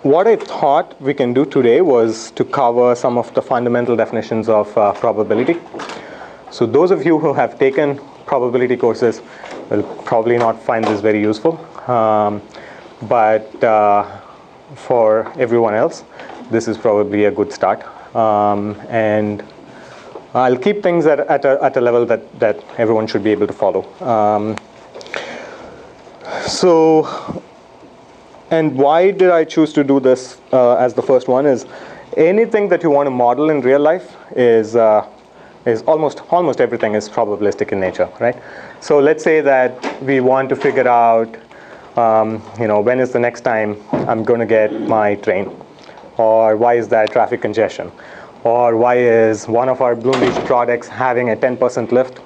what I thought we can do today was to cover some of the fundamental definitions of probability. So those of you who have taken probability courses will probably not find this very useful. But for everyone else, this is probably a good start. And I'll keep things at a level that everyone should be able to follow. And why did I choose to do this as the first one is anything that you want to model in real life is almost everything is probabilistic in nature, right? So let's say that we want to figure out, when is the next time I'm going to get my train, or why is there traffic congestion, or why is one of our Bloomreach products having a 10% lift?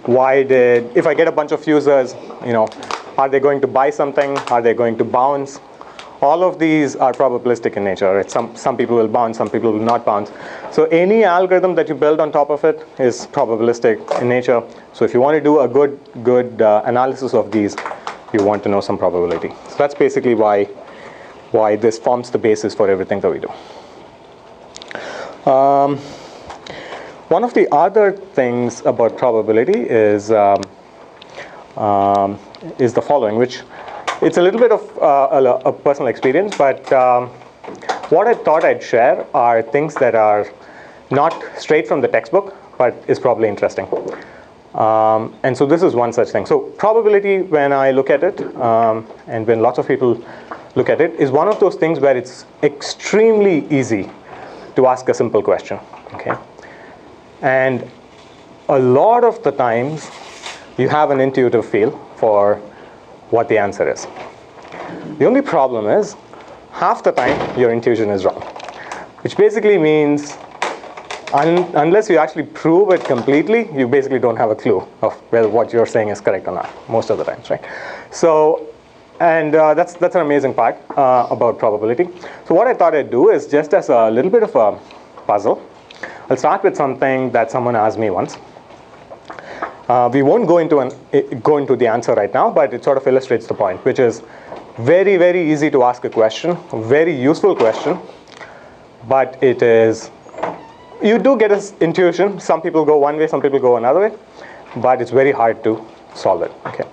If I get a bunch of users, are they going to buy something? Are they going to bounce? All of these are probabilistic in nature. Right? Some people will bounce, some people will not bounce. So any algorithm that you build on top of it is probabilistic in nature. So if you want to do a good analysis of these, you want to know some probability. So that's basically why this forms the basis for everything that we do. One of the other things about probability is the following, which it's a little bit of a personal experience, but what I thought I'd share are things that are not straight from the textbook, but is probably interesting. And so this is one such thing. So probability, when I look at it, and when lots of people look at it, is one of those things where it's extremely easy to ask a simple question. Okay, and a lot of the times you have an intuitive feel for what the answer is. The only problem is half the time your intuition is wrong, which basically means unless you actually prove it completely, you basically don't have a clue of whether what you're saying is correct or not most of the times, right? So, and that's an amazing part about probability. So what I thought I'd do is just as a little bit of a puzzle, I'll start with something that someone asked me once. We won't go into the answer right now, but it sort of illustrates the point, which is very, very easy to ask a question, a very useful question, but it is, you do get an intuition. Some people go one way, some people go another way, but it's very hard to solve it. Okay.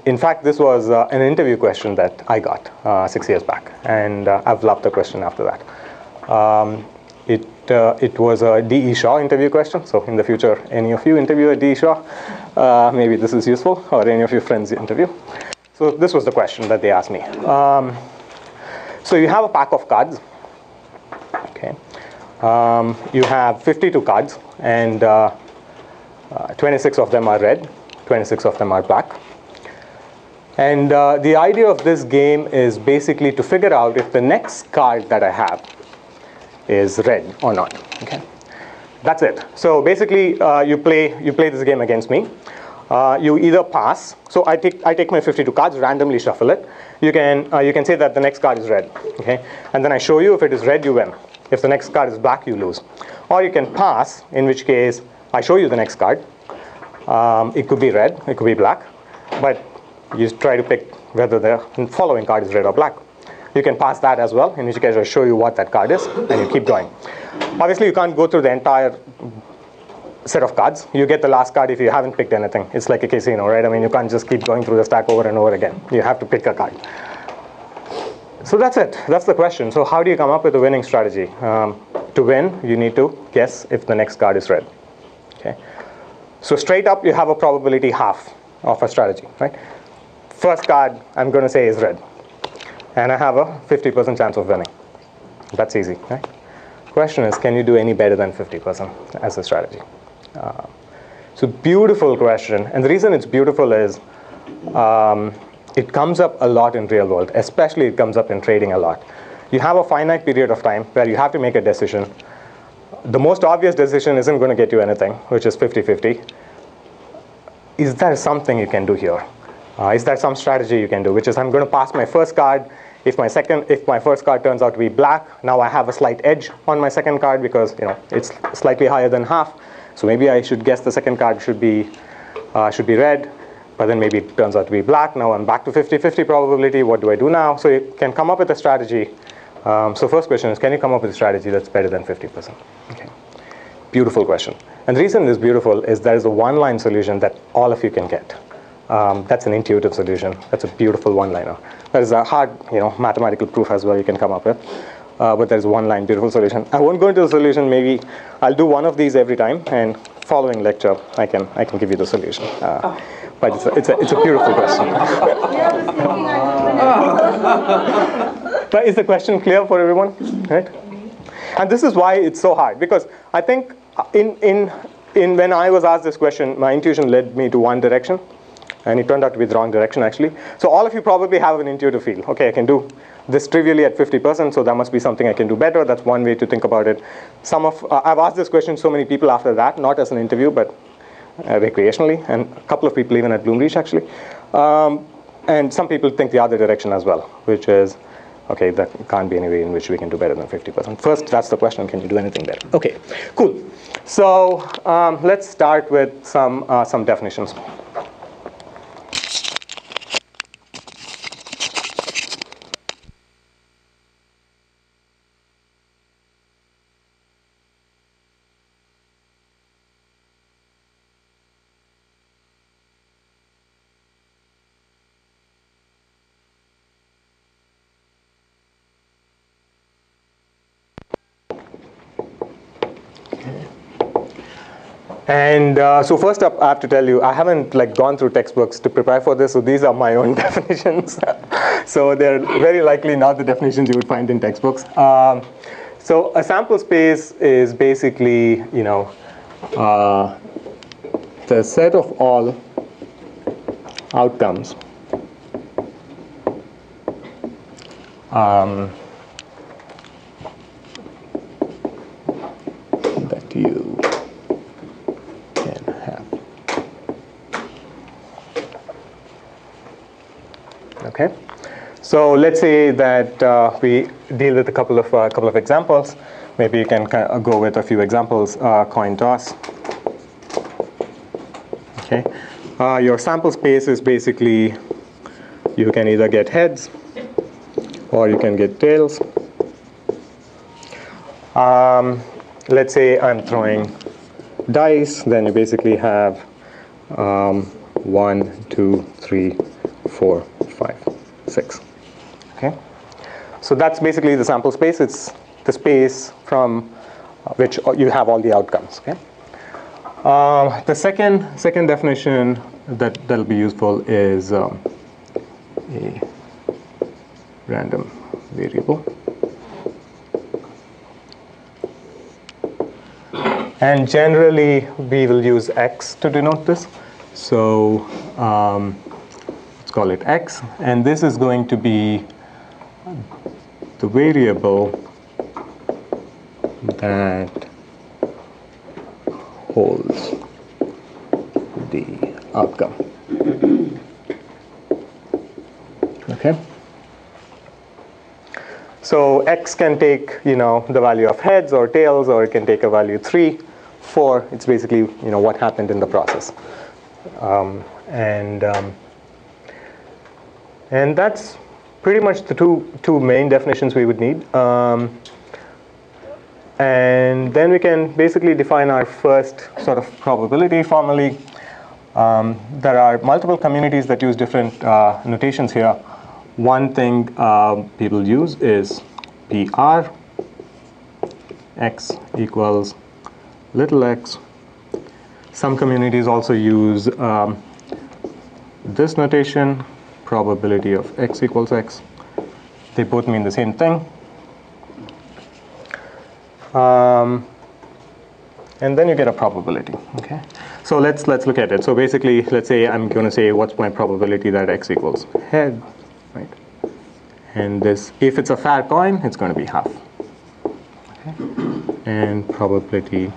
In fact, this was an interview question that I got 6 years back, and I've loved the question after that. It was a D.E. Shaw interview question. So in the future, any of you interview a D.E. Shaw, maybe this is useful, or any of your friends interview. So this was the question that they asked me. So you have a pack of cards. Okay. You have 52 cards, and 26 of them are red, 26 of them are black. And the idea of this game is basically to figure out if the next card that I have is red or not. Okay, that's it. So basically, you play this game against me. You either pass. So I take my 52 cards, randomly shuffle it. You can say that the next card is red. Okay, and then I show you if it is red, you win. If the next card is black, you lose. Or you can pass, in which case I show you the next card. It could be red, it could be black, but you try to pick whether the following card is red or black. You can pass that as well, in which case I'll show you what that card is, and you keep going. Obviously, you can't go through the entire set of cards. You get the last card if you haven't picked anything. It's like a casino, right? I mean, you can't just keep going through the stack over and over again. You have to pick a card. So that's it. That's the question. So how do you come up with a winning strategy? To win, you need to guess if the next card is red. Okay. So straight up, you have a probability half of a strategy, right? First card, I'm going to say is red. And I have a 50% chance of winning. That's easy, right? Question is, can you do any better than 50% as a strategy? So beautiful question. And the reason it's beautiful is it comes up a lot in real world. Especially it comes up in trading a lot. You have a finite period of time where you have to make a decision. The most obvious decision isn't going to get you anything, which is 50-50. Is there something you can do here? Is there some strategy you can do, which is I'm going to pass my first card. If my first card turns out to be black, now I have a slight edge on my second card because it's slightly higher than half. So maybe I should guess the second card should be red. but then maybe it turns out to be black. Now I'm back to 50-50 probability. What do I do now? So you can come up with a strategy. So first question is, can you come up with a strategy that's better than 50%? Okay. Beautiful question. And the reason it is beautiful is there is a one-line solution that all of you can get. That's an intuitive solution. That's a beautiful one-liner. There is a hard, mathematical proof as well you can come up with. But there is one line, beautiful solution. I won't go into the solution. Maybe I'll do one of these every time, and following lecture, I can give you the solution. But it's a beautiful question. But is the question clear for everyone? Right? And this is why it's so hard, because I think when I was asked this question, my intuition led me to one direction. And it turned out to be the wrong direction, actually. So all of you probably have an intuitive feel. OK, I can do this trivially at 50%, so that must be something I can do better. That's one way to think about it. I've asked this question to so many people after that, not as an interview, but recreationally, and a couple of people even at Bloomreach, actually. And some people think the other direction as well, which is, OK, that can't be any way in which we can do better than 50%. First, that's the question, can you do anything better? OK, cool. So let's start with some definitions. And so first up, I have to tell you, I haven't gone through textbooks to prepare for this, so these are my own definitions. So they're very likely not the definitions you would find in textbooks. So a sample space is basically, the set of all outcomes that you Okay, so let's say that we deal with a couple of examples. Maybe you can go with a few examples. Coin toss. Okay, your sample space is basically you can either get heads or you can get tails. Let's say I'm throwing dice. Then you basically have 1, 2, 3, 4, 5, 6. Okay, so that's basically the sample space. It's the space from which you have all the outcomes. Okay. The second definition that'll be useful is a random variable, and generally we will use x to denote this. So let's call it x, and this is going to be the variable that holds the outcome. Okay. So x can take the value of heads or tails, or it can take a value 3, 4. It's basically what happened in the process, and that's pretty much the two main definitions we would need. And then we can basically define our first sort of probability formally. There are multiple communities that use different notations here. One thing people use is PR, x equals little x. Some communities also use this notation, probability of x equals x. They both mean the same thing. And then you get a probability. Okay, so let's look at it. So basically, let's say I'm going to say what's my probability that x equals head, right? And this, if it's a fair coin, it's going to be half. Okay, and probability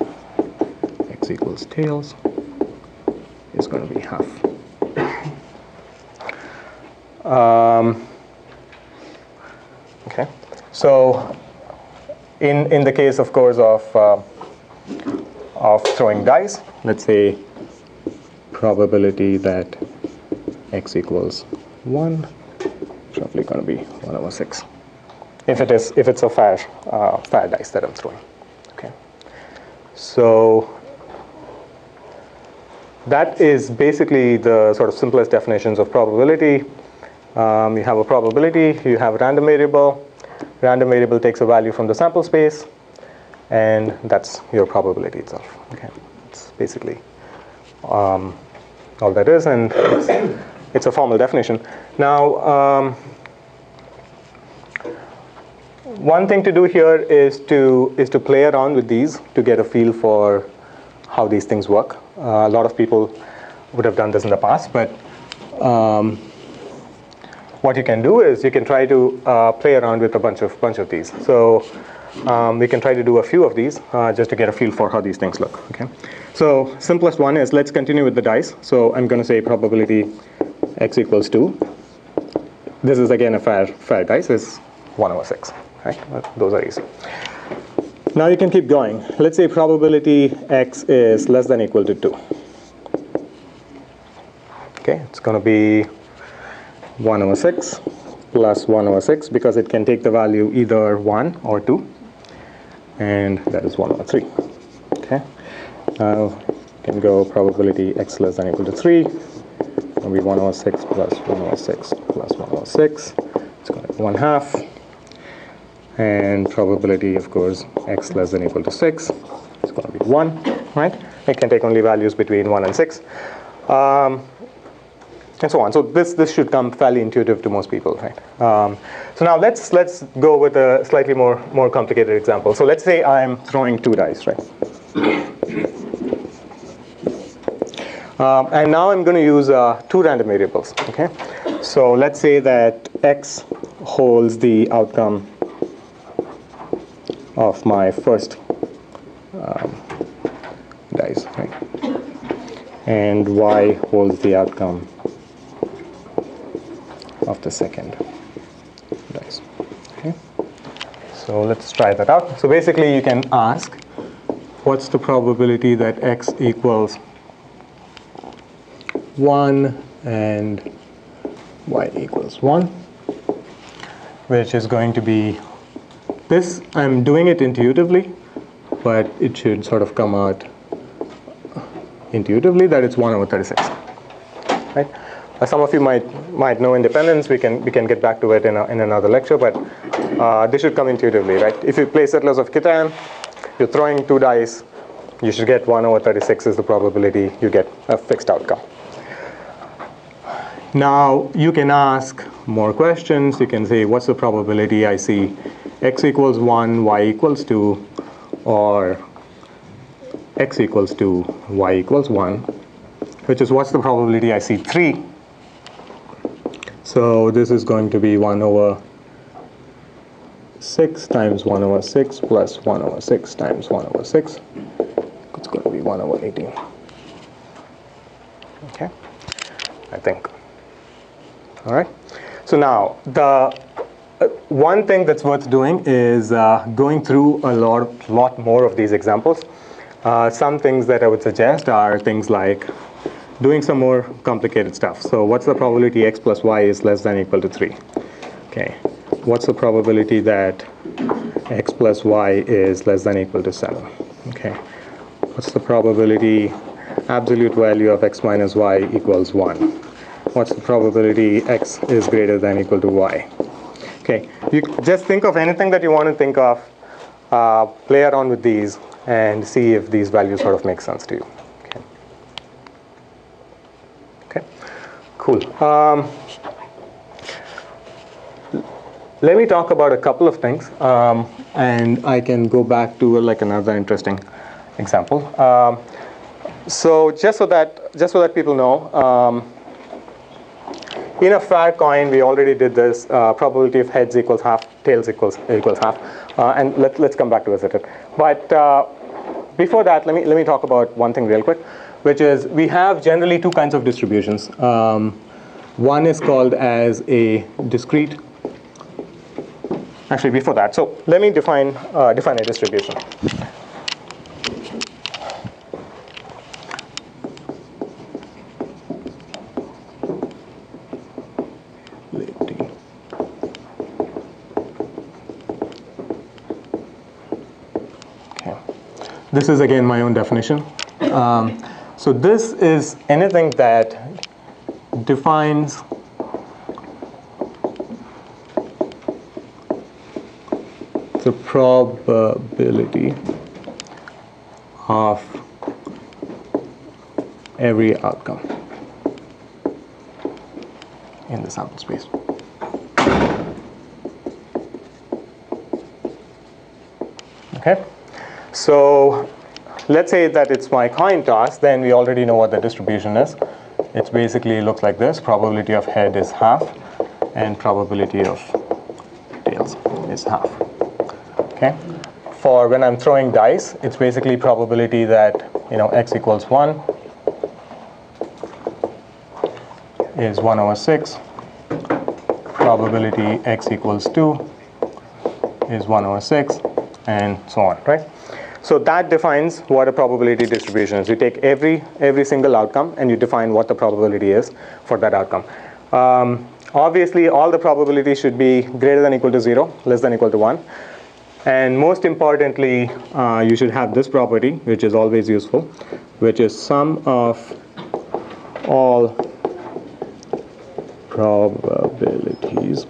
x equals tails is going to be half. Okay, so in the case, of course, of throwing dice, let's say probability that x equals 1, it's roughly going to be 1 over 6. If it's a fair dice that I'm throwing. Okay. So that is basically the sort of simplest definitions of probability. You have a probability, you have a random variable. Random variable takes a value from the sample space, and that's your probability itself. Okay, it's basically all that is, and it's a formal definition. Now, one thing to do here is to play around with these to get a feel for how these things work. A lot of people would have done this in the past, but what you can do is you can try to play around with a bunch of these. So we can try to do a few of these just to get a feel for how these things look. Okay. So simplest one is, let's continue with the dice. So I'm going to say probability x equals 2. This is again a fair dice. It's 1 over 6. Right? Those are easy. Now you can keep going. Let's say probability x is less than or equal to 2. Okay, it's going to be 1 over 6 plus 1 over 6, because it can take the value either 1 or 2, and that is 1 over 3. Okay, now you can go probability x less than or equal to 3. It's going to be 1 over 6 plus 1 over 6 plus 1 over 6. It's going to be 1/2. And probability, of course, x less than or equal to 6. It's going to be 1, right? It can take only values between 1 and 6. And so on. So this should come fairly intuitive to most people, right? So now let's go with a slightly more complicated example. So let's say I'm throwing 2 dice, right? And now I'm going to use 2 random variables. Okay. So let's say that x holds the outcome of my first dice, right? And y holds the outcome of the second dice. Okay. So let's try that out. So basically you can ask, what's the probability that x equals 1 and y equals 1, which is going to be this. I'm doing it intuitively, but it should sort of come out intuitively that it's 1 over 36, right? Some of you might know independence. We can get back to it in another lecture, but this should come intuitively, right? If you play Settlers of Catan, you're throwing 2 dice, you should get 1 over 36 is the probability you get a fixed outcome. Now you can ask more questions. You can say, what's the probability I see x equals 1, y equals 2, or x equals 2, y equals 1, which is what's the probability I see 3. So this is going to be 1 over 6 times 1 over 6 plus 1 over 6 times 1 over 6. It's going to be 1 over 18. Okay, I think. All right. So now the one thing that's worth doing is going through a lot more of these examples. Some things that I would suggest are things like doing some more complicated stuff. So what's the probability x plus y is less than or equal to 3? Okay. What's the probability that x plus y is less than or equal to 7? Okay. What's the probability absolute value of x minus y equals 1? What's the probability x is greater than or equal to y? Okay. You just think of anything that you want to think of, play around with these, and see if these values sort of make sense to you. Cool. Let me talk about a couple of things, and I can go back to like another interesting example. So just so that people know, in a fair coin, we already did this. Probability of heads equals half, tails equals half, and let's come back to visit it. But before that, let me talk about one thing real quick, which is we have generally 2 kinds of distributions. One is called as a discrete. Actually, before that, so let me define a distribution. this is again my own definition. So this is anything that defines the probability of every outcome in the sample space. Okay, so let's say that it's my coin toss, then we already know what the distribution is. It basically looks like this. Probability of head is half, and probability of tails is half. Okay. For when I'm throwing dice, it's basically probability that x equals 1 is 1 over 6. Probability x equals 2 is 1 over 6, and so on, right? So that defines what a probability distribution is. You take every single outcome and you define what the probability is for that outcome. Obviously, all the probabilities should be greater than or equal to 0, less than or equal to 1. And most importantly, you should have this property, which is always useful, which is sum of all probabilities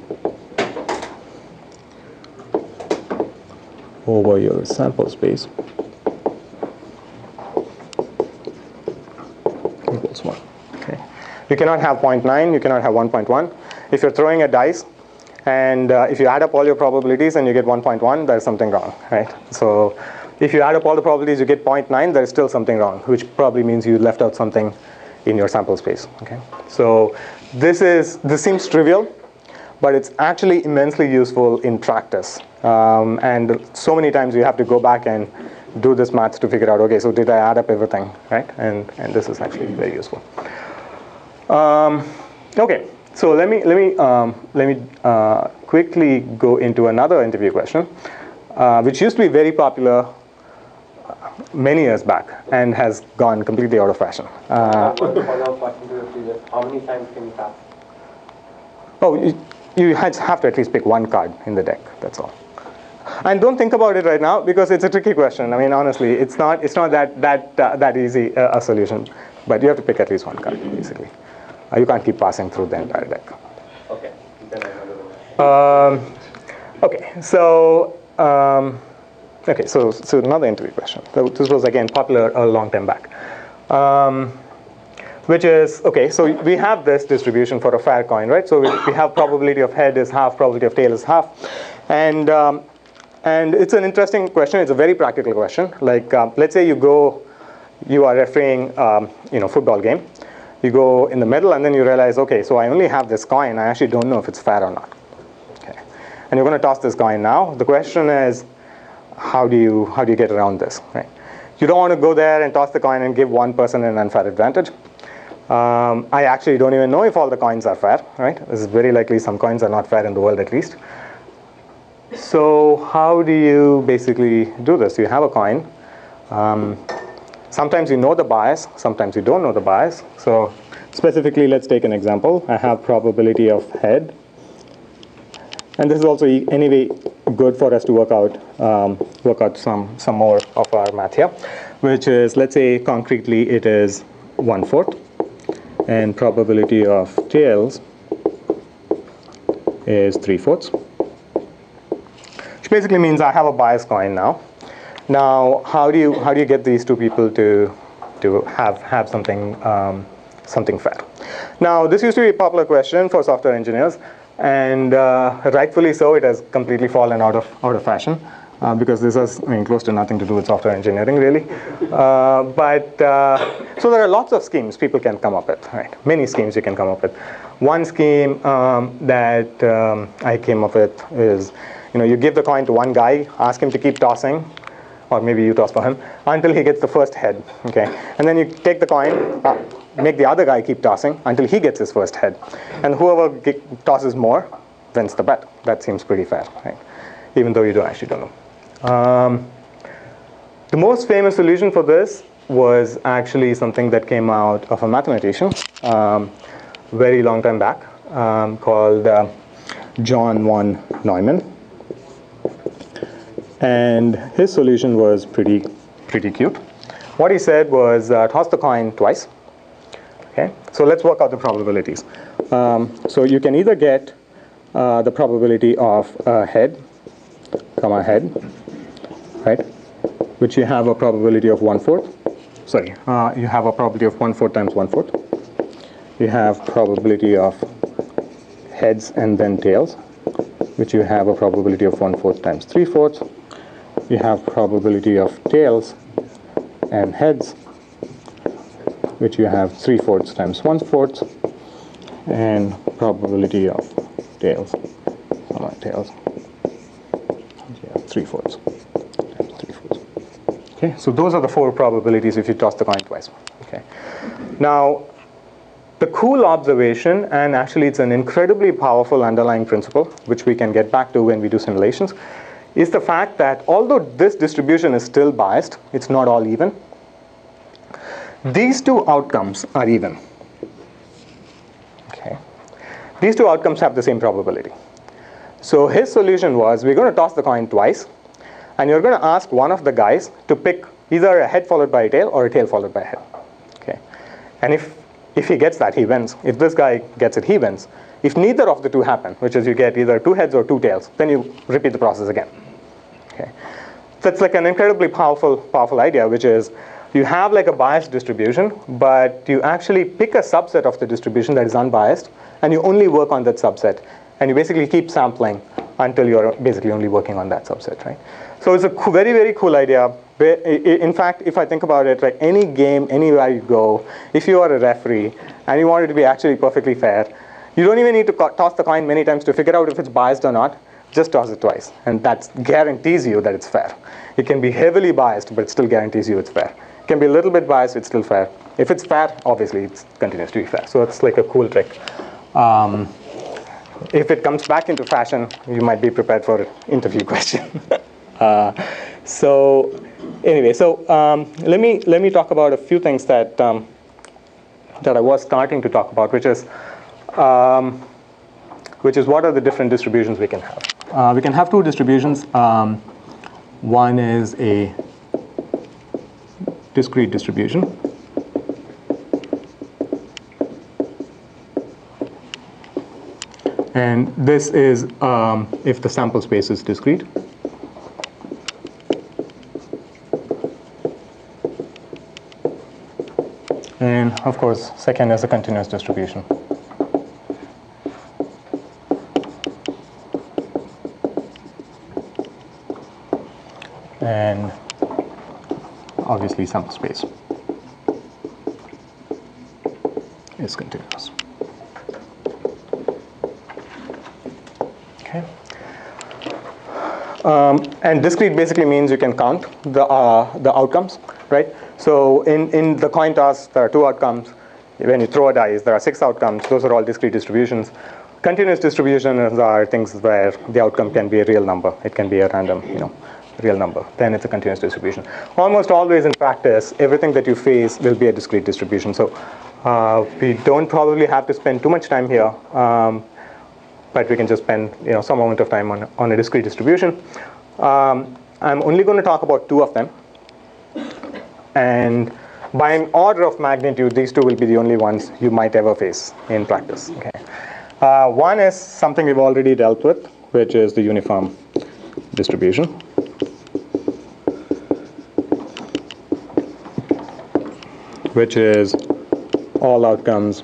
over your sample space equals 1. Okay. You cannot have 0.9, you cannot have 1.1. If you're throwing a dice, and if you add up all your probabilities and you get 1.1, there's something wrong, right? So if you add up all the probabilities, you get 0.9, there's still something wrong, which probably means you left out something in your sample space. Okay, so this seems trivial, but it's actually immensely useful in practice. And so many times you have to go back and do this maths to figure out, okay, so did I add up everything, right? And this is actually very useful. Okay. So let me quickly go into another interview question, which used to be very popular many years back and has gone completely out of fashion. What's the follow-up question to the previous? How many times can you pass? Oh, you have to at least pick one card in the deck. That's all. And don't think about it right now because it's a tricky question. I mean, honestly, it's not that easy a solution. But you have to pick at least one card, basically. You can't keep passing through the entire deck. Okay. Then I know the okay. So another interview question. So this was again popular a long time back, which is okay. So we have this distribution for a fair coin, right? So we have probability of head is half, probability of tail is half, and it's an interesting question. It's a very practical question. Like let's say you are refereeing football game. You go in the middle and then you realize, okay, so I only have this coin. I actually don't know if it's fair or not. Okay, and you're going to toss this coin now. The question is, how do you get around this? Right? You don't want to go there and toss the coin and give one person an unfair advantage. I actually don't even know if all the coins are fair. Right? It's very likely some coins are not fair in the world at least. So how do you basically do this? You have a coin. Sometimes you know the bias, sometimes you don't know the bias. So specifically, let's take an example. I have probability of head. And this is also anyway good for us to work out some more of our math here, which is, let's say concretely it is 1/4. And probability of tails is 3/4. Which basically means I have a bias coin now. Now, how do you get these two people to have something fair? Now, this used to be a popular question for software engineers, and rightfully so. It has completely fallen out of fashion because this has close to nothing to do with software engineering, really. So there are lots of schemes people can come up with, right? Many schemes you can come up with. One scheme that I came up with is, you give the coin to one guy, ask him to keep tossing. Or maybe you toss for him, until he gets the first head, okay? And then you take the coin, make the other guy keep tossing until he gets his first head. And whoever tosses more wins the bet. That seems pretty fair, right? Even though you actually don't know. The most famous solution for this was actually something that came out of a mathematician very long time back called John von Neumann. And his solution was pretty pretty cute. What he said was toss the coin twice. Okay, so let's work out the probabilities. So you can either get the probability of head, comma head, right, which you have a probability of 1/4. Sorry, you have a probability of 1/4 times 1/4. You have probability of heads and then tails, which you have a probability of 1/4 times 3/4. You have probability of tails and heads, which you have 3/4 times 1/4, and probability of tails, tails, yeah, 3/4 times 3/4. Okay, so those are the 4 probabilities if you toss the coin twice. Okay, now the cool observation, and actually it's an incredibly powerful underlying principle, which we can get back to when we do simulations, is the fact that although this distribution is still biased, it's not all even, these two outcomes are even. Okay, these two outcomes have the same probability. So his solution was, we're going to toss the coin twice, and you're going to ask one of the guys to pick either a head followed by a tail or a tail followed by a head. Okay, and if he gets that, he wins. If this guy gets it, he wins. If neither of the two happen, which is you get either 2 heads or 2 tails, then you repeat the process again. Okay, that's like an incredibly powerful idea, which is you have like a biased distribution, but you actually pick a subset of the distribution that is unbiased, and you only work on that subset, and you basically keep sampling until you're basically only working on that subset, right? So it's a very, very cool idea. In fact, if I think about it, like any game, anywhere you go, if you are a referee and you want it to be actually perfectly fair, you don't even need to toss the coin many times to figure out if it's biased or not. Just toss it twice, and that guarantees you that it's fair. It can be heavily biased, but it still guarantees you it's fair. It can be a little bit biased, it's still fair. If it's fair, obviously it continues to be fair. So it's like a cool trick. If it comes back into fashion, you might be prepared for an interview question. So anyway, so let me talk about a few things that that I was starting to talk about, which is what are the different distributions we can have. We can have 2 distributions. One is a discrete distribution. And this is if the sample space is discrete. And of course, second is a continuous distribution. And obviously sample space is continuous. Okay. And discrete basically means you can count the outcomes, right? So in the coin toss, there are 2 outcomes. When you throw a dice, there are 6 outcomes. Those are all discrete distributions. Continuous distributions are things where the outcome can be a real number. It can be a random, real number. Then it's a continuous distribution. Almost always in practice, everything that you face will be a discrete distribution. So we don't probably have to spend too much time here, but we can just spend some amount of time on a discrete distribution. I'm only going to talk about 2 of them. And by an order of magnitude, these 2 will be the only ones you might ever face in practice. Okay. One is something we've already dealt with, which is the uniform distribution. Which is all outcomes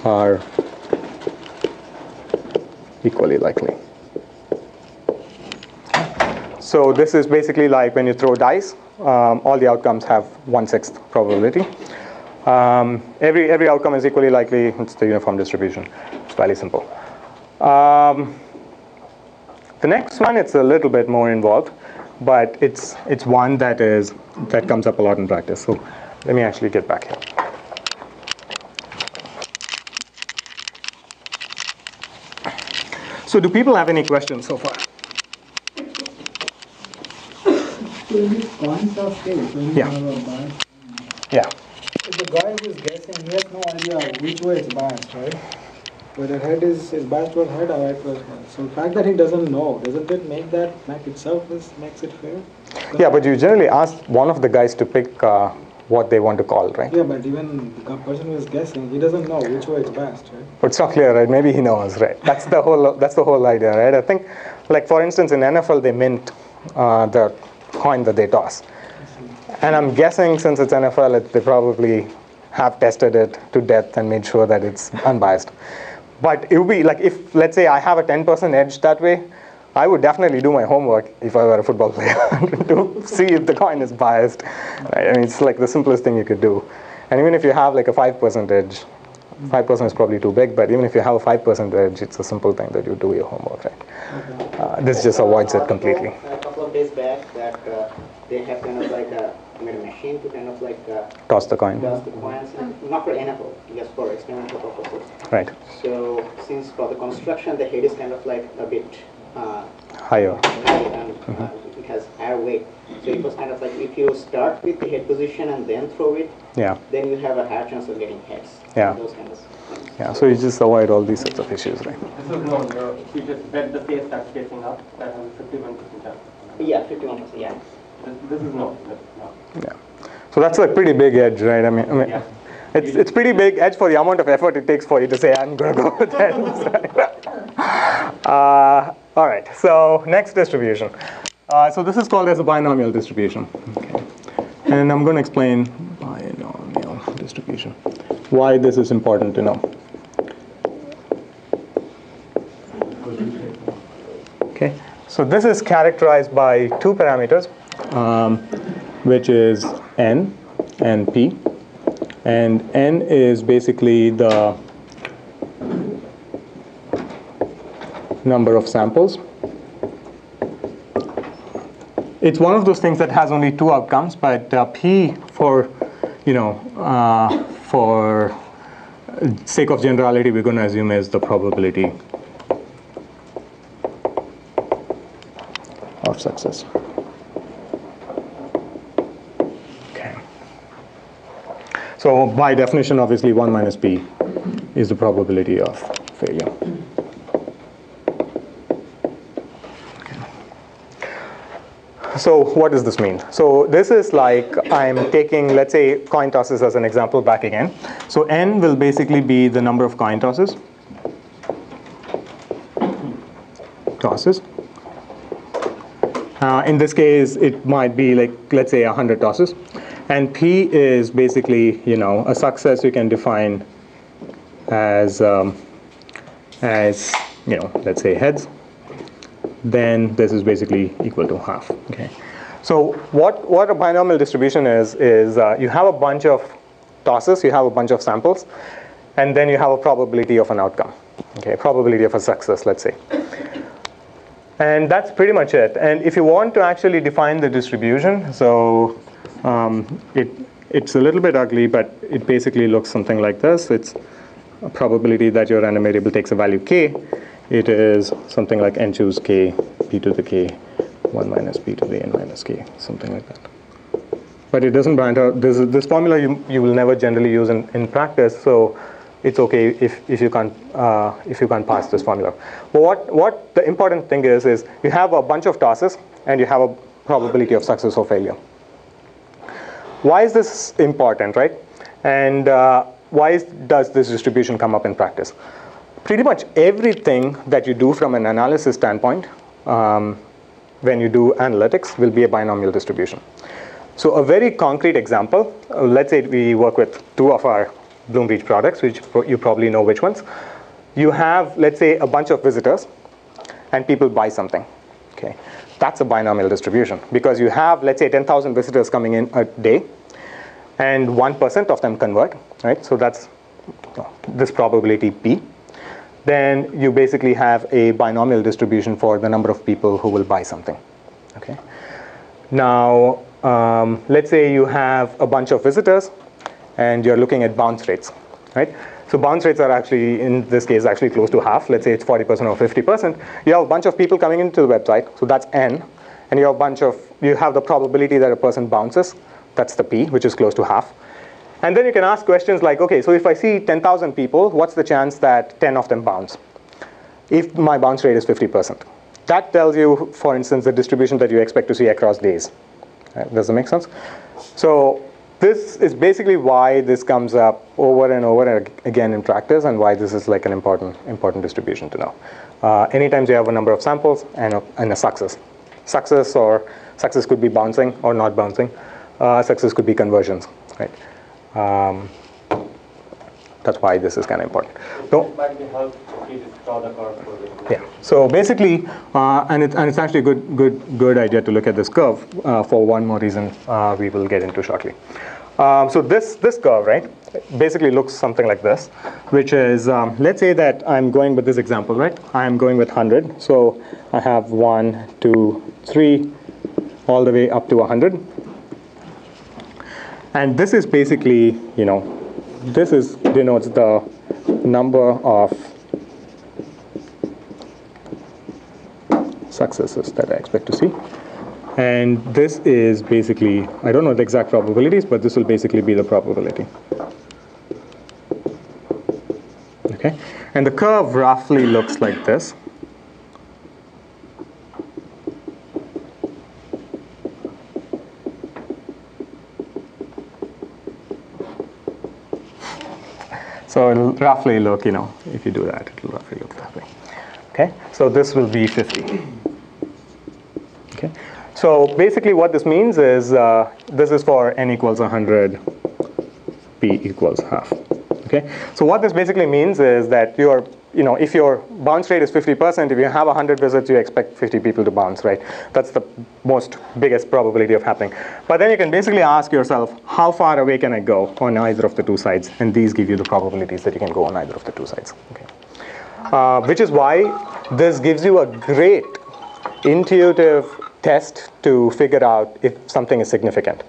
are equally likely. So this is basically like when you throw dice, all the outcomes have 1/6 probability. Every outcome is equally likely. It's the uniform distribution. It's fairly simple. The next one, it's a little bit more involved, but it's one that comes up a lot in practice. So let me actually get back here. So do people have any questions so far? So in this coin toss case, when you have a bias, Yeah. if the guy who is guessing, he has no idea which way is biased, right? whether head is biased toward head or right towards head. So the fact that he doesn't know, doesn't it make that fact itself makes it fair? Yeah, but you generally ask one of the guys to pick what they want to call, right? Yeah, but even the person who is guessing, he doesn't know which way it's biased, right? But it's not clear, right? Maybe he knows, right? That's the whole idea, right? I think, like for instance, in NFL they mint the coin that they toss, and I'm guessing since it's NFL, they probably have tested it to death and made sure that it's unbiased. But it would be like if, let's say, I have a 10% edge that way, I would definitely do my homework if I were a football player to see if the coin is biased. Right? I mean, it's like the simplest thing you could do. And even if you have like a 5% edge, 5% is probably too big, but even if you have a 5% edge, it's a simple thing that you do your homework, right? Okay. This just avoids it completely. A couple of days back, that they have kind of like made a machine to kind of like Toss the coin. toss the coins, not for NFL, just for experimental purposes. Right. So since for the construction, the head is kind of like a bit Higher. and it has higher weight. So it was kind of like if you start with the head position and then throw it, Yeah. then you have a higher chance of getting heads. Yeah. Those kinds of things. Yeah. So you just avoid all these sorts of issues, right? This is known. If you just bet the face starts facing up, that has a 51% chance. Yeah, 51%. Yeah. This is known. That's not. Yeah. So that's a pretty big edge, right? I mean, Yeah. it's pretty big edge for the amount of effort it takes for you to say I'm going to go with that. All right. So next distribution. So this is called as a binomial distribution. Okay. And I'm going to explain binomial distribution. Why this is important to know. Okay. So this is characterized by two parameters, which is n and p. And n is basically the number of samples. It's one of those things that has only two outcomes, but p for, for sake of generality, we're going to assume is the probability of success. Okay. So by definition, obviously, 1 minus p is the probability of failure. So what does this mean? So this is like I'm taking, let's say, coin tosses as an example back again. So n will basically be the number of coin tosses. In this case, it might be like, let's say, 100 tosses. And p is basically, a success you can define as let's say heads. Then this is basically equal to half. Okay. So what a binomial distribution is you have a bunch of tosses, you have a bunch of samples, and then you have a probability of an outcome. Okay, probability of a success, let's say. And that's pretty much it. And if you want to actually define the distribution, so it's a little bit ugly, but it basically looks something like this. It's a probability that your random variable takes a value k. It is something like n choose k, p to the k, 1 minus p to the n minus k, something like that. But it doesn't branch out. This formula you will never generally use in practice, so it's okay if you can't pass this formula. But what the important thing is you have a bunch of tosses and you have a probability of success or failure. Why is this important, right? And why does this distribution come up in practice? Pretty much everything that you do from an analysis standpoint when you do analytics will be a binomial distribution. So a very concrete example, let's say we work with two of our Bloomreach products, which you probably know which ones. You have, let's say, a bunch of visitors and people buy something. Okay, that's a binomial distribution because you have, let's say, 10,000 visitors coming in a day and 1% of them convert, right? So that's this probability p. Then you basically have a binomial distribution for the number of people who will buy something. Okay. Now, let's say you have a bunch of visitors and you're looking at bounce rates, right? So bounce rates are actually, in this case, actually close to half. Let's say it's 40% or 50%. You have a bunch of people coming into the website, so that's n. And you have the probability that a person bounces. That's the p, which is close to half. And then you can ask questions like, okay, so if I see 10,000 people, what's the chance that 10 of them bounce? If my bounce rate is 50%. That tells you, for instance, the distribution that you expect to see across days. Does that make sense? So this is basically why this comes up over and over again in practice, and why this is like an important distribution to know. Anytime you have a number of samples and a success. Success could be bouncing or not bouncing. Success could be conversions, right? That's why this is kind of important. So, it might be helpful if you just draw the curve for this. yeah. So basically, and it's actually a good idea to look at this curve for one more reason we will get into shortly. So this curve, right, basically looks something like this, which is, let's say that I'm going with this example, right? I'm going with 100. So I have 1, 2, 3, all the way up to 100. And this is basically, this denotes the number of successes that I expect to see. And this is basically, I don't know the exact probabilities, but this will basically be the probability. Okay, and the curve roughly looks like this. So it'll roughly look, if you do that, it'll roughly look that way. Okay, so this will be 50. Okay, so basically what this means is this is for n equals 100, p equals half. Okay, so what this basically means is that if your bounce rate is 50%, if you have 100 visits, you expect 50 people to bounce, right? That's the biggest probability of happening. But then you can basically ask yourself, how far away can I go on either of the two sides? And these give you the probabilities that you can go on either of the two sides. Okay. Which is why this gives you a great intuitive test to figure out if something is significant.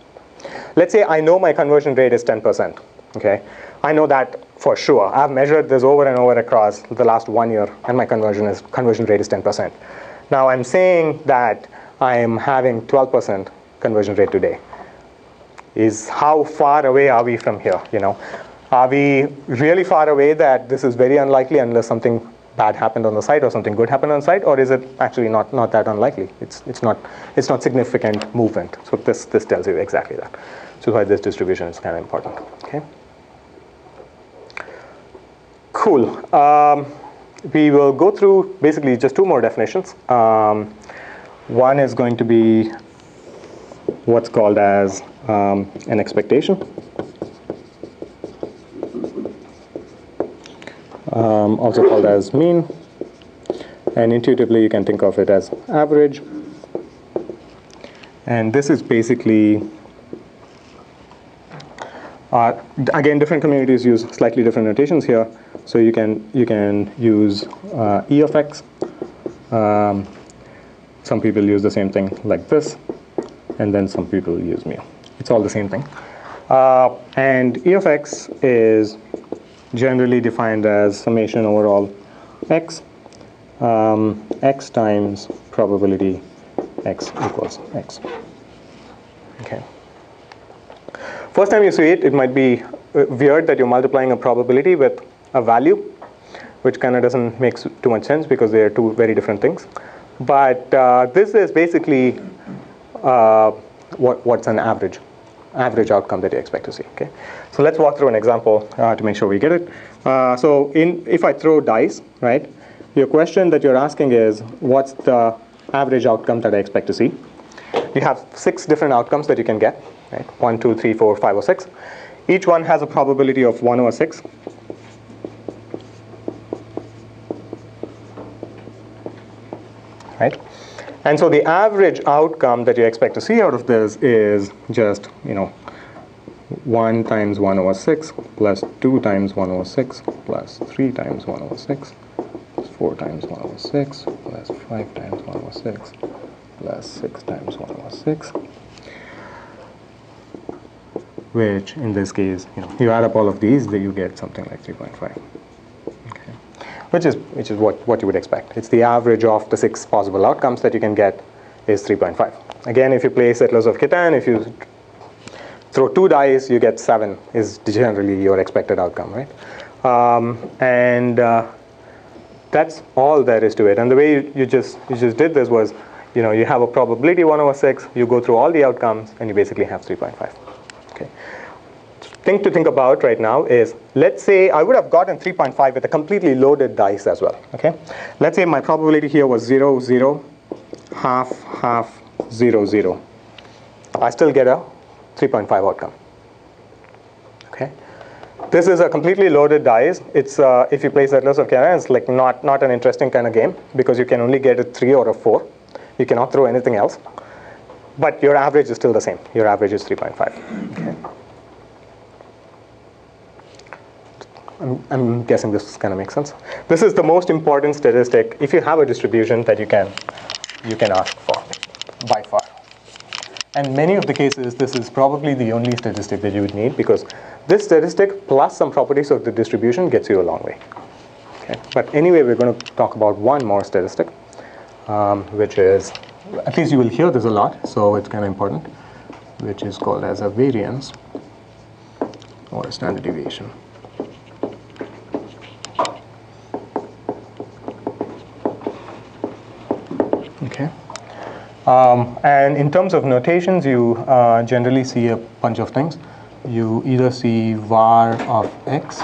Let's say I know my conversion rate is 10%. Okay, I know that for sure. I've measured this over and over across the last 1 year, and my conversion rate is 10%. Now I'm saying that I am having 12% conversion rate today. How far away are we from here? Are we really far away that this is very unlikely unless something bad happened on the site or something good happened on the site, or is it actually not that unlikely? It's not significant movement. So this tells you exactly that. So why this distribution is kind of important. Okay. Cool. We will go through basically just two more definitions. One is going to be what's called as an expectation. Also called as mean. And intuitively you can think of it as average. And this is basically, again, different communities use slightly different notations here. So you can use E of x. Some people use the same thing like this, and then some people use mu. It's all the same thing. And E of x is generally defined as summation over all x, x times probability x equals x. Okay. First time you see it, it might be weird that you're multiplying a probability with a value, which kind of doesn't make too much sense because they are two very different things. But this is basically what's an average outcome that you expect to see. Okay, so let's walk through an example to make sure we get it. So if I throw dice, right, your question that you're asking is, what's the average outcome that I expect to see? You have 6 different outcomes that you can get, right? 1, 2, 3, 4, 5, or 6. Each one has a probability of 1 over 6. Right? And so the average outcome that you expect to see out of this is just, 1 times 1 over 6 plus 2 times 1 over 6 plus 3 times 1 over 6 plus 4 times 1 over 6 plus 5 times 1 over 6 plus 6 times 1 over 6, which in this case, you add up all of these, then you get something like 3.5. Okay. Which is what you would expect. It's the average of the 6 possible outcomes that you can get is 3.5. Again, if you play Settlers of Catan, if you throw 2 dice, you get 7 is generally your expected outcome, right? That's all there is to it. And the way you just did this was, you have a probability 1 over 6, you go through all the outcomes, and you basically have 3.5. Okay. Thing to think about right now is, let's say I would have gotten 3.5 with a completely loaded dice as well. Okay. Let's say my probability here was 0, 0, half, half, 0, 0. I still get a 3.5 outcome. Okay. This is a completely loaded dice. It's if you play Settlers of Catan, it's like not an interesting kind of game because you can only get a 3 or a 4. You cannot throw anything else. But your average is still the same. Your average is 3.5. Okay. I'm guessing this kind of makes sense. This is the most important statistic if you have a distribution that you can ask for by far. And many of the cases, this is probably the only statistic that you would need because this statistic plus some properties of the distribution gets you a long way. Okay. But anyway, we're going to talk about one more statistic, which is, at least you will hear this a lot, so it's kind of important, which is called as a variance or a standard deviation. Okay. And in terms of notations, you generally see a bunch of things. You either see var of x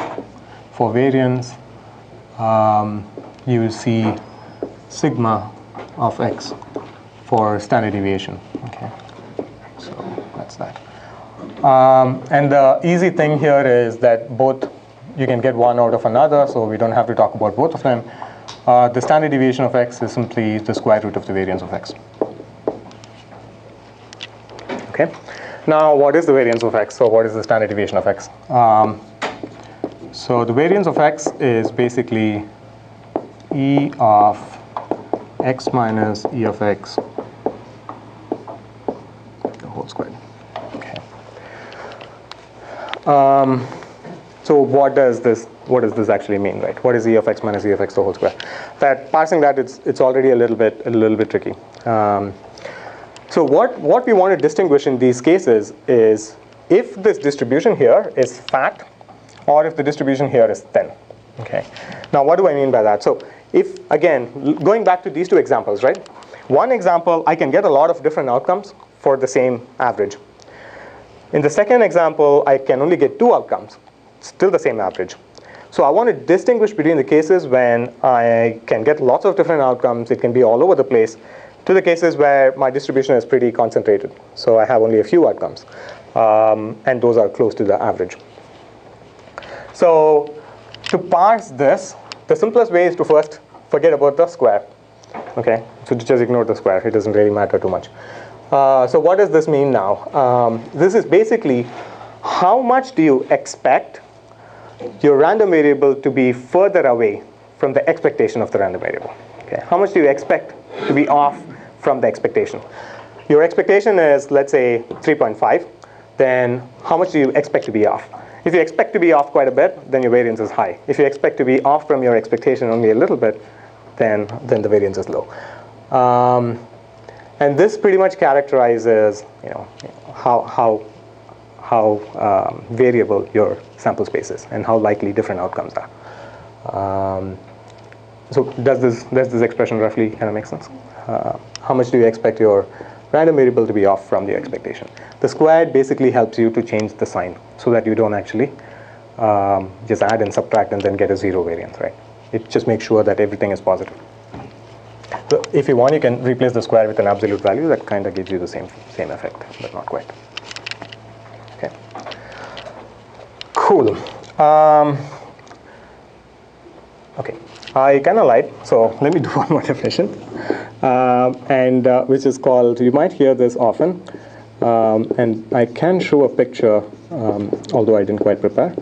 for variance, you will see sigma of x for standard deviation. Okay, so that's that. And the easy thing here is that both you can get one out of another, so we don't have to talk about both of them. The standard deviation of x is simply the square root of the variance of x. Okay. Now, what is the variance of x? So what is the standard deviation of x? So the variance of x is basically e of x minus e of x, the whole squared. Okay. So what does this actually mean, right? What is e of x minus e of x the whole square? That parsing that it's already a little bit tricky. So what we want to distinguish in these cases is if this distribution here is fat or if the distribution here is thin. Okay. Now what do I mean by that? So if, again, going back to these two examples, right? One example, I can get a lot of different outcomes for the same average. In the second example, I can only get 2 outcomes, still the same average. So I want to distinguish between the cases when I can get lots of different outcomes, it can be all over the place, to the cases where my distribution is pretty concentrated. So I have only a few outcomes, and those are close to the average. So to parse this, the simplest way is to first forget about the square. Okay, so just ignore the square. It doesn't really matter too much. So what does this mean now? This is basically how much do you expect your random variable to be further away from the expectation of the random variable. Okay, how much do you expect to be off from the expectation? Your expectation is, let's say, 3.5. Then how much do you expect to be off? If you expect to be off quite a bit, then your variance is high. If you expect to be off from your expectation only a little bit, then the variance is low. And this pretty much characterizes, how variable your sample space is and how likely different outcomes are. So does this expression roughly kind of make sense? How much do you expect your random variable to be off from the expectation? The squared basically helps you to change the sign so that you don't actually just add and subtract and then get a 0 variance, right? It just makes sure that everything is positive. So if you want, you can replace the square with an absolute value that kind of gives you the same effect, but not quite. Okay. Cool. Okay. I kind of lied, so let me do one more definition, which is called, you might hear this often, and I can show a picture, although I didn't quite prepare,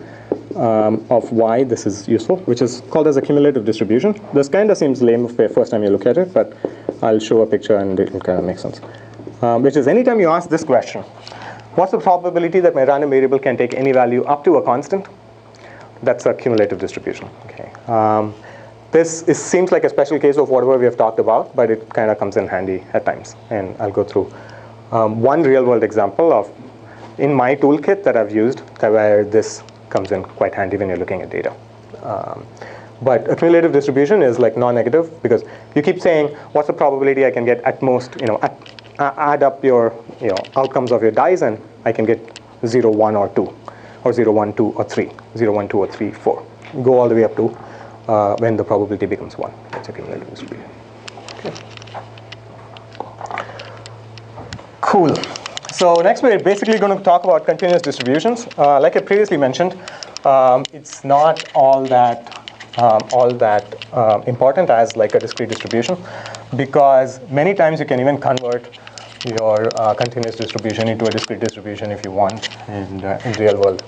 of why this is useful, which is called as a cumulative distribution. This kind of seems lame the first time you look at it, but I'll show a picture and it kind of makes sense. Which is anytime you ask this question, what's the probability that my random variable can take any value up to a constant? That's a cumulative distribution. Okay. This seems like a special case of whatever we have talked about, but it kind of comes in handy at times. And I'll go through one real-world example of in my toolkit that I've used, where this comes in quite handy when you're looking at data. But a cumulative distribution is like non-negative because you keep saying, what's the probability I can get at most, add up your outcomes of your dice and I can get 0, 1, or 2, or 0, 1, 2, or 3, 0, 1, 2, or 3, 4. Go all the way up to when the probability becomes 1. That's a cumulative distribution. Okay. Cool. So next we're basically going to talk about continuous distributions. Like I previously mentioned, it's not all that important as like a discrete distribution, because many times you can even convert your continuous distribution into a discrete distribution if you want, and in real world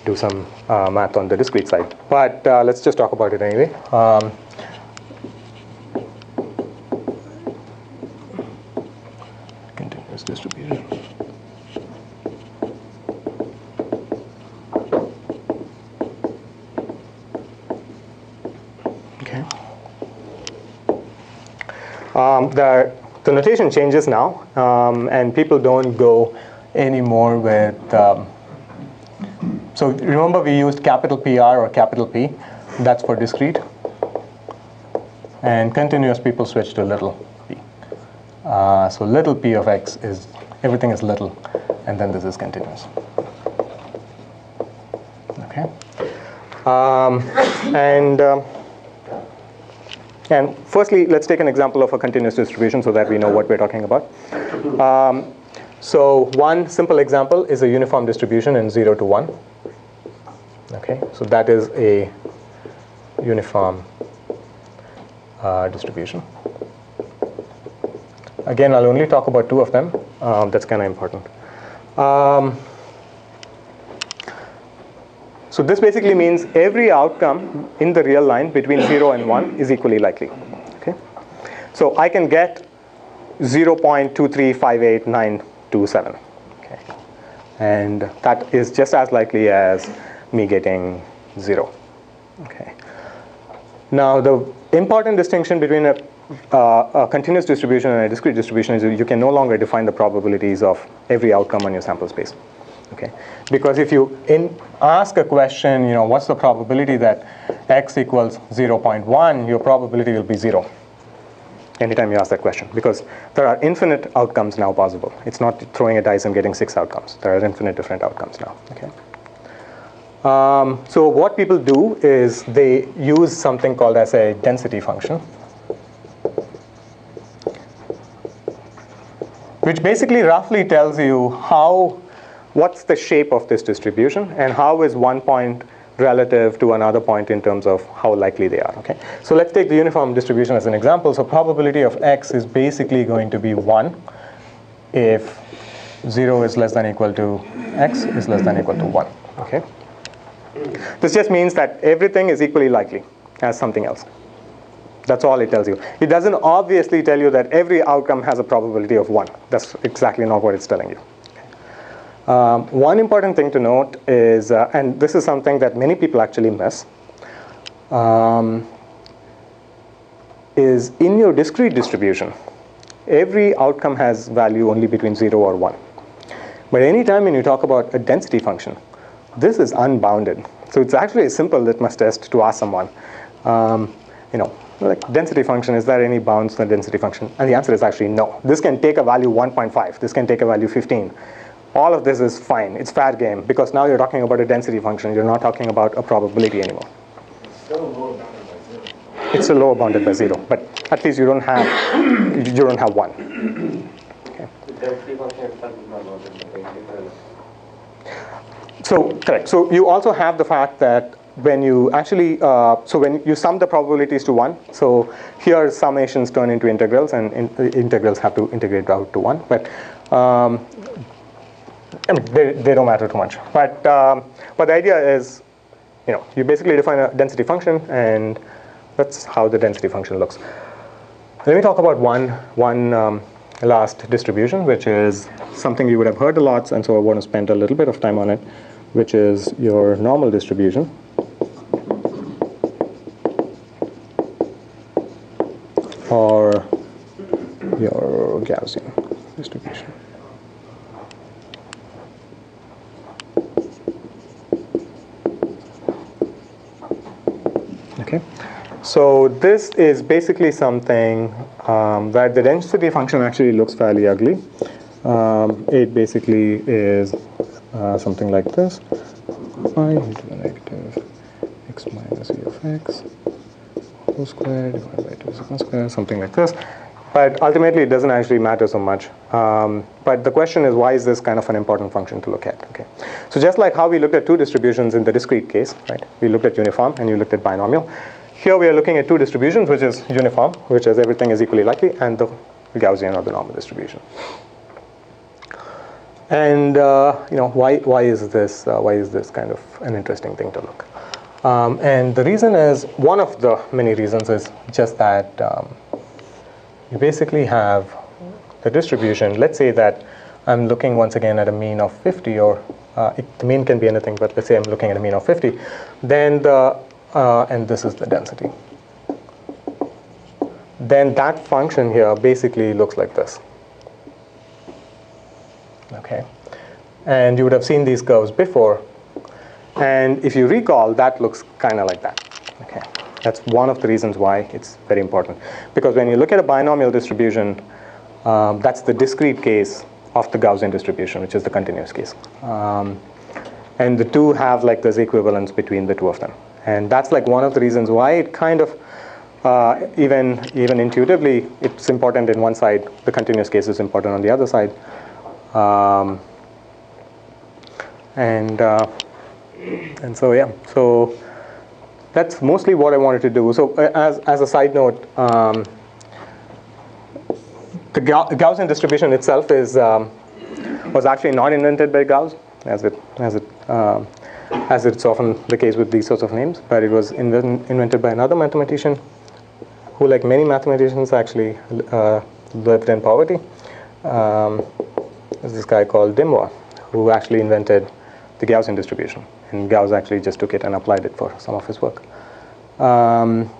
do some math on the discrete side. But let's just talk about it anyway. Continuous distribution. Okay. The notation changes now, and people don't go anymore with. So remember we used capital PR or capital P. That's for discrete. And continuous people switch to little p. So little p of x is, everything is little, and then this is continuous. Okay. And firstly, let's take an example of a continuous distribution so that we know what we're talking about. So one simple example is a uniform distribution in 0 to 1. Okay, so that is a uniform distribution. Again, I'll only talk about 2 of them. That's kind of important. So this basically means every outcome in the real line between 0 and 1 is equally likely. Okay, so I can get 0.2358927. Okay, and that is just as likely as me getting 0. Okay. Now the important distinction between a continuous distribution and a discrete distribution is you can no longer define the probabilities of every outcome on your sample space. Okay, because if you ask a question, what's the probability that x equals 0.1, your probability will be 0 anytime you ask that question, because there are infinite outcomes now possible. It's not throwing a dice and getting 6 outcomes. There are infinite different outcomes now. Okay. So what people do is they use something called as a density function, which basically roughly tells you what's the shape of this distribution and how is one point relative to another point in terms of how likely they are. Okay, so let's take the uniform distribution as an example. So probability of x is basically going to be 1 if 0 is less than or equal to x is less than or equal to 1. Okay, this just means that everything is equally likely as something else. That's all it tells you. It doesn't obviously tell you that every outcome has a probability of 1. That's exactly not what it's telling you. One important thing to note is, and this is something that many people actually miss, is in your discrete distribution, every outcome has value only between 0 or 1. But anytime when you talk about a density function, this is unbounded. So it's actually a simple litmus test to ask someone, like density function, is there any bounds to the density function? And the answer is actually no. This can take a value 1.5. This can take a value 15. All of this is fine. It's fair game, because now you're talking about a density function. You're not talking about a probability anymore. It's still lower bounded by 0, but at least you don't have 1. Okay. So correct. So you also have the fact that when you actually, so when you sum the probabilities to 1, so here summations turn into integrals, and integrals have to integrate out to 1. But I mean, they don't matter too much. But the idea is, you basically define a density function, and that's how the density function looks. Let me talk about one last distribution, which is something you would have heard a lot, and so I want to spend a little bit of time on it, which is your normal distribution. Or your Gaussian distribution. So this is basically something where the density function actually looks fairly ugly. It basically is something like this: I e to the negative x minus e of x whole square divided by 2 sigma square, something like this. But ultimately, it doesn't actually matter so much. But the question is, why is this kind of an important function to look at? Okay. So just like how we looked at two distributions in the discrete case, right? We looked at uniform and you looked at binomial. Here we are looking at two distributions, which is uniform, which is everything is equally likely, and the Gaussian or the normal distribution. And why is this kind of an interesting thing to look? And the reason is, one of the many reasons is just that you basically have the distribution. Let's say that I'm looking once again at a mean of 50, or the mean can be anything, but let's say I'm looking at a mean of 50. Then and this is the density. Then that function here basically looks like this. Okay, and you would have seen these curves before. And if you recall, that looks kind of like that. Okay, that's one of the reasons why it's very important. Because when you look at a binomial distribution, that's the discrete case of the Gaussian distribution, which is the continuous case. And the two have like this equivalence between the two of them. And that's like one of the reasons why it kind of, even intuitively, it's important in one side. The continuous case is important on the other side. And so yeah, so that's mostly what I wanted to do. So as a side note, the Gaussian distribution itself was actually not invented by Gauss, as it's often the case with these sorts of names, but it was invented by another mathematician who, like many mathematicians, actually lived in poverty. There's this guy called Dimwa, who actually invented the Gaussian distribution, and Gauss actually just took it and applied it for some of his work. And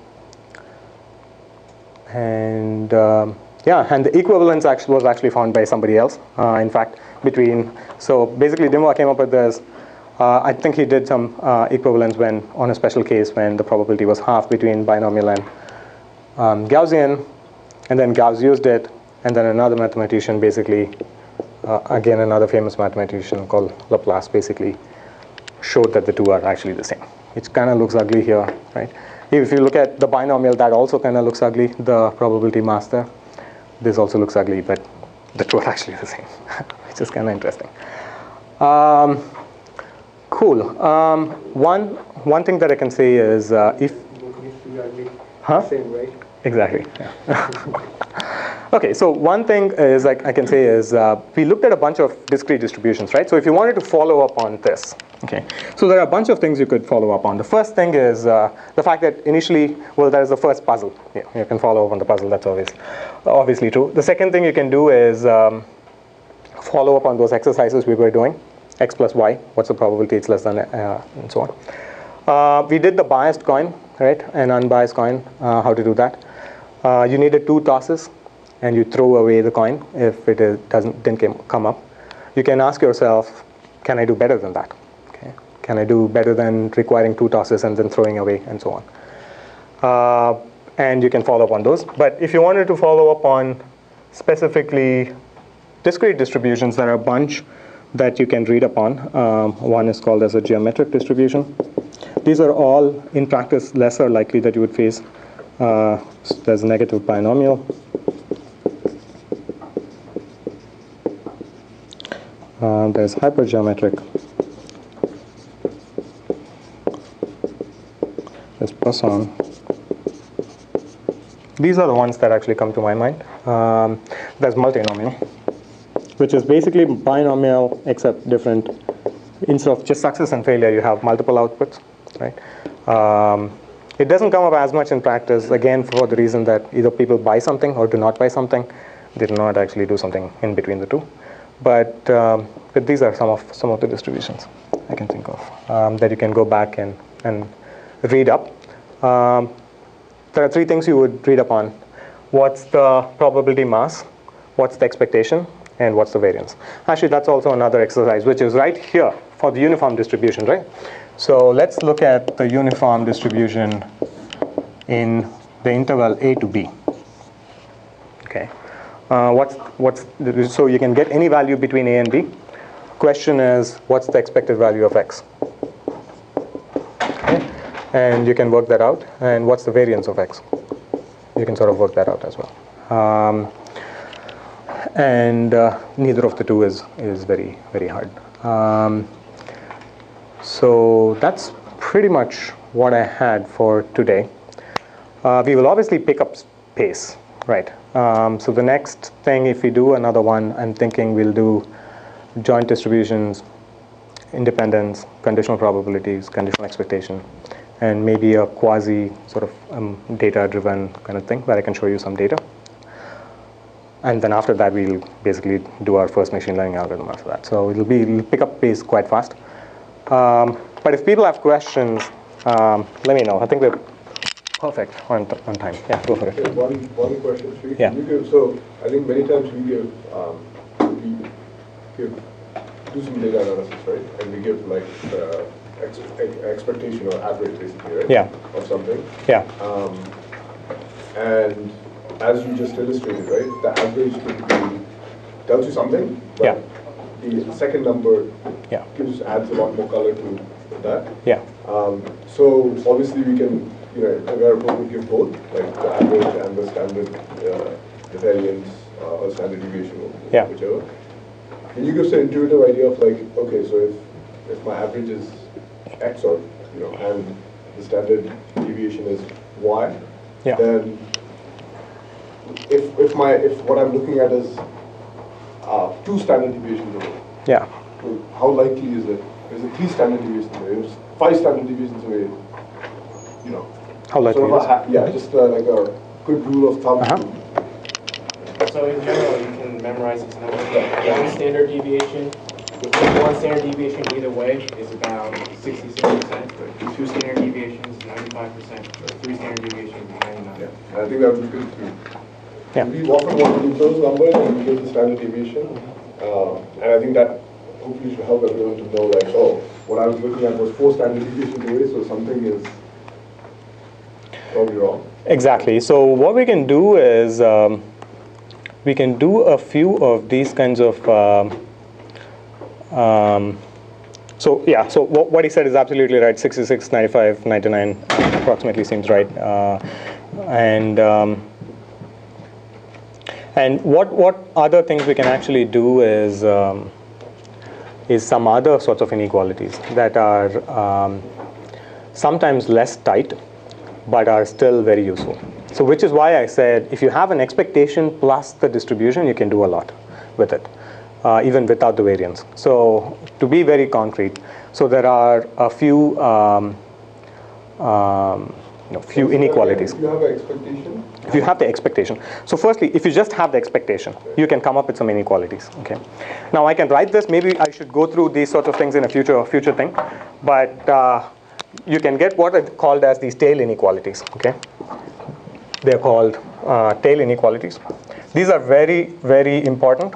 the equivalence was actually found by somebody else. In fact, so basically Dimwa came up with this. I think he did some equivalence on a special case when the probability was half between binomial and Gaussian, and then Gauss used it, and then another mathematician basically, again another famous mathematician called Laplace, basically showed that the two are actually the same. It kind of looks ugly here, right? If you look at the binomial, that also kind of looks ugly, the probability mass there. This also looks ugly, but the two are actually the same, which is kind of interesting. Cool. One thing that I can say is Same, right? Exactly. Yeah. Okay, so one thing is, like I can say, is we looked at a bunch of discrete distributions, right? So if you wanted to follow up on this, okay, so there are a bunch of things you could follow up on. The first thing is the fact that initially, well, that is the first puzzle. Yeah, you can follow up on the puzzle. That's obviously true. The second thing you can do is follow up on those exercises we were doing. X plus y, what's the probability it's less than, and so on. We did the biased coin, right, and unbiased coin, how to do that. You needed 2 tosses, and you throw away the coin if it didn't come up. You can ask yourself, can I do better than that? Okay. Can I do better than requiring 2 tosses and then throwing away, and so on? And you can follow up on those. But if you wanted to follow up on specifically discrete distributions, there are a bunch that you can read upon. One is called as a geometric distribution. These are all, in practice, lesser likely that you would face. There's negative binomial. There's hypergeometric. There's poisson. These are the ones that actually come to my mind. There's multinomial, which is basically binomial except different. Instead of just success and failure, you have multiple outputs, right? It doesn't come up as much in practice, again, for the reason that either people buy something or do not buy something. They do not actually do something in between the two. But these are some of the distributions I can think of that you can go back and read up. There are 3 things you would read upon. What's the probability mass? What's the expectation? And what's the variance? Actually, that's also another exercise, which is right here for the uniform distribution, right? So let's look at the uniform distribution in the interval a to b. Okay. So you can get any value between a and b. Question is, what's the expected value of x? Okay. And you can work that out. And what's the variance of x? You can sort of work that out as well. And neither of the two is very, very hard. So that's pretty much what I had for today. We will obviously pick up pace, right? So the next thing, if we do another one, I'm thinking we'll do joint distributions, independence, conditional probabilities, conditional expectation, and maybe a quasi sort of data-driven kind of thing where I can show you some data. And then after that, we'll basically do our first machine learning algorithm after that. So we'll pick up pace quite fast. But if people have questions, let me know. I think we're perfect on time. Yeah, go for it. Okay, one question, Sri. Yeah. You give, so I think many times we do some data analysis, right? And we give like expectation or average, basically, right? Yeah. Of something. Yeah. And as you just illustrated, right, the average typically tells you something, but Yeah. the second number Yeah. adds a lot more color to that. Yeah. So obviously we can, we're able to give both, like the average and the standard, the variance or standard deviation, Yeah. whichever. Can you give us an intuitive idea of like, okay, so if my average is X or, and the standard deviation is Y, Yeah. then if what I'm looking at is two standard deviations away, Yeah. so how likely is it? Is it 3 standard deviations away? Is it 5 standard deviations away? How likely sort of it is? yeah, just like a good rule of thumb. So in general, you can memorize these numbers. One standard deviation, one standard deviation either way is about 66%. 2 standard deviations, 95%. 3 standard deviations, 99%. Yeah, and I think that would be good too. Yeah. We often want to do those numbers and give the standard deviation, and I think that hopefully should help everyone to know, like, oh, what I was looking at was 4 standard deviations away, so something is probably wrong. Exactly. So what we can do is we can do a few of these kinds of. So yeah. So what he said is absolutely right. 66, 95, 99 approximately seems right. And what other things we can actually do is some other sorts of inequalities that are sometimes less tight, but are still very useful. So which is why I said if you have an expectation plus the distribution, you can do a lot with it, even without the variance. So to be very concrete, so there are a few few inequalities. If you have an expectation? If you have the expectation. So firstly, if you just have the expectation, you can come up with some inequalities. Okay. Now I can write this. Maybe I should go through these sorts of things in a future thing. But you can get what are called as these tail inequalities. Okay. They're called tail inequalities. These are very, very important.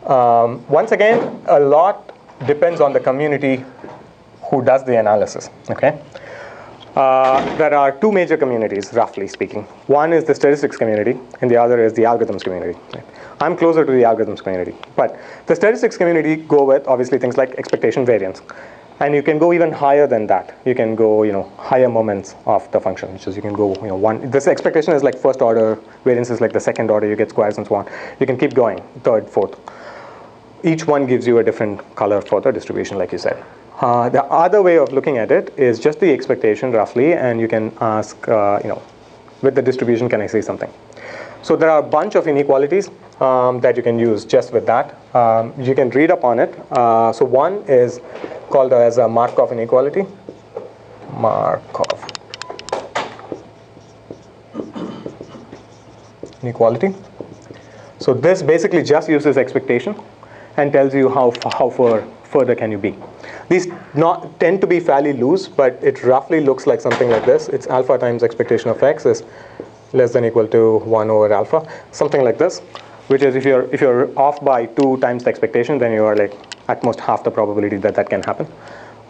Once again, a lot depends on the community who does the analysis. Okay. There are 2 major communities, roughly speaking. One is the statistics community, and the other is the algorithms community. I'm closer to the algorithms community. But the statistics community go with, obviously, things like expectation variance. And you can go even higher than that. You can go, higher moments of the function, which is you can go, one. This expectation is like first order, variance is like the second order. You get squares and so on. You can keep going, third, fourth. Each one gives you a different color for the distribution, like you said. The other way of looking at it is just the expectation roughly, and you can ask, with the distribution, can I say something? So there are a bunch of inequalities that you can use just with that. You can read up on it. So one is called as a Markov inequality. Markov inequality. So this basically just uses expectation and tells you how far further can you be. These tend to be fairly loose, but it roughly looks like something like this. It's alpha times expectation of x is less than equal to 1 over alpha, something like this, which is if you're off by 2 times the expectation, then you are like at most half the probability that can happen.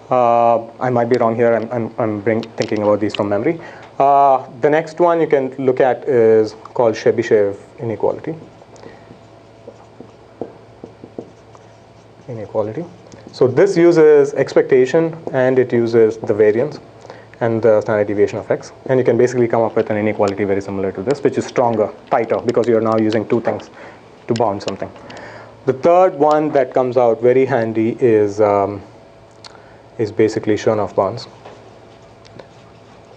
I might be wrong here. I'm thinking about these from memory. The next one you can look at is called Chebyshev inequality. So this uses expectation and it uses the variance and the standard deviation of x. And you can basically come up with an inequality very similar to this, which is stronger, tighter, because you're now using two things to bound something. The third one that comes out very handy is basically Chernoff bounds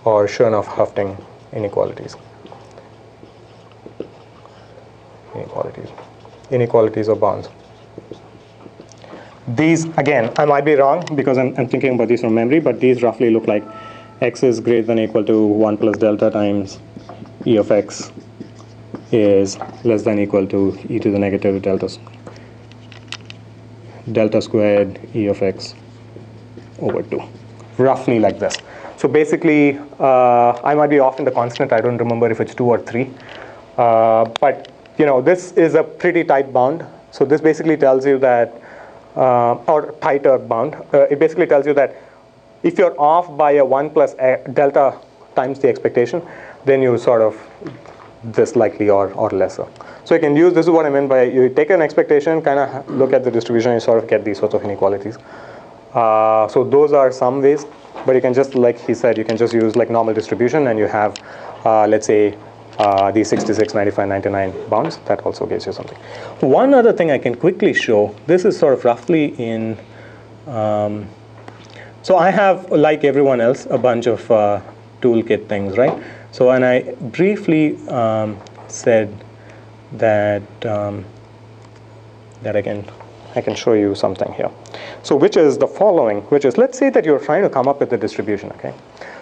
or Chernoff-Hafting inequalities. Inequalities of bounds. These, again, I might be wrong because I'm thinking about these from memory, but these roughly look like x is greater than or equal to 1 plus delta times e of x is less than or equal to e to the negative delta squared e of x over 2. Roughly like this. So basically, I might be off in the constant. I don't remember if it's 2 or 3. But this is a pretty tight bound. So this basically tells you that, or tighter bound. It basically tells you that if you're off by a 1 plus delta times the expectation, then you sort of this likely or lesser. So you can use, this is what I meant by you take an expectation, kind of look at the distribution, and you sort of get these sorts of inequalities. So those are some ways, but you can just, like he said, you can just use like normal distribution and you have, let's say, these 66, 95, 99 bounds. That also gives you something. One other thing I can quickly show, this is sort of roughly in, so I have, like everyone else, a bunch of toolkit things, right? So, and I briefly said that that I can show you something here. So, which is the following, which is, let's say that you're trying to come up with a distribution, okay?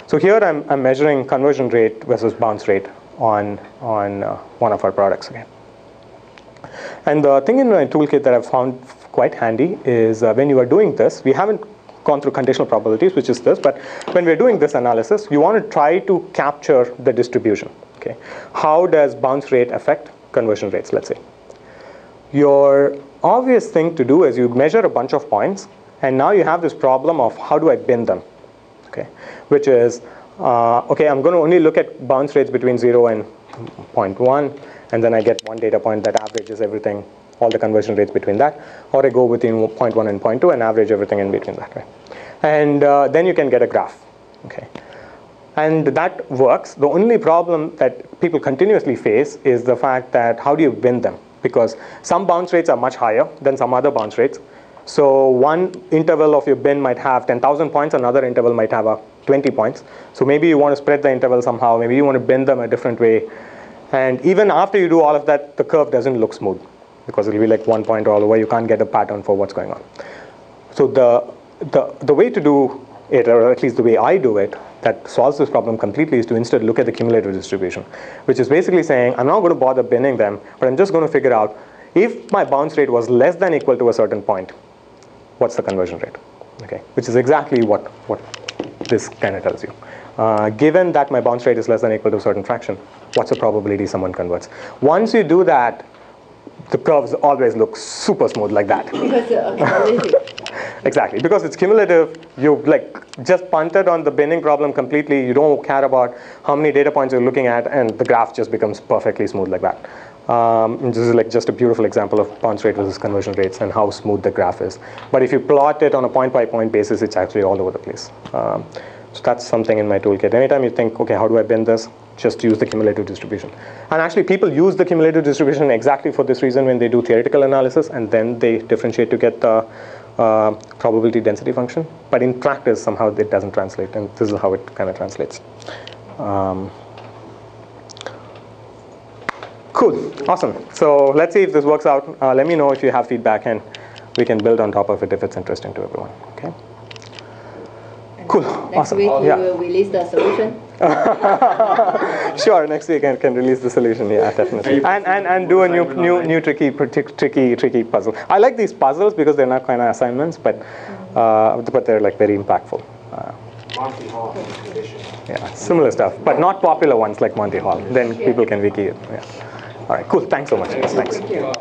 So here I'm measuring conversion rate versus bounce rate on one of our products, okay? And the thing in my toolkit that I've found quite handy is when you are doing this, we haven't gone through conditional probabilities, which is this, but when we're doing this analysis, you want to try to capture the distribution, okay? How does bounce rate affect conversion rates, let's say? Your obvious thing to do is you measure a bunch of points, and now you have this problem of how do I bin them, okay? Which is, okay, I'm going to only look at bounce rates between 0 and 0.1, and then I get one data point that averages everything, all the conversion rates between that, or I go between 0.1 and 0.2 and average everything in between that, right? And then you can get a graph, okay? And that works. The only problem that people continuously face is the fact that how do you bin them? Because some bounce rates are much higher than some other bounce rates. So one interval of your bin might have 10,000 points, another interval might have 20 points. So maybe you want to spread the interval somehow, maybe you want to bin them a different way. And even after you do all of that, the curve doesn't look smooth because it'll be like 1 point all over. You can't get a pattern for what's going on. So the way to do it, or at least the way I do it, that solves this problem completely is to instead look at the cumulative distribution, which is basically saying I'm not going to bother binning them, but I'm just going to figure out if my bounce rate was less than or equal to a certain point, what's the conversion rate, okay? Which is exactly what this kind of tells you. Given that my bounce rate is less than or equal to a certain fraction, what's the probability someone converts? Once you do that, the curves always look super smooth like that. Because cumulative. Exactly, because it's cumulative, you like just punted on the binning problem completely. You don't care about how many data points you're looking at, and the graph just becomes perfectly smooth like that. This is like just a beautiful example of bounce rate versus conversion rates and how smooth the graph is. But if you plot it on a point-by-point basis, it's actually all over the place. So that's something in my toolkit. Anytime you think, okay, how do I bin this? Just use the cumulative distribution. And actually, people use the cumulative distribution exactly for this reason when they do theoretical analysis, and then they differentiate to get the probability density function. But in practice, somehow it doesn't translate, and this is how it kind of translates. Cool, awesome. So let's see if this works out. Let me know if you have feedback, and we can build on top of it if it's interesting to everyone. Okay. Cool, Next awesome. week Yeah. we will release the solution. Sure, next week I can release the solution. Yeah, definitely. And do a new tricky puzzle. I like these puzzles because they're not kind of assignments, but they're like very impactful. Monty Hall edition. Yeah, similar stuff, but not popular ones like Monty Hall. Then people can wiki it. Yeah. All right, cool. Thanks so much. Thanks. Thank you.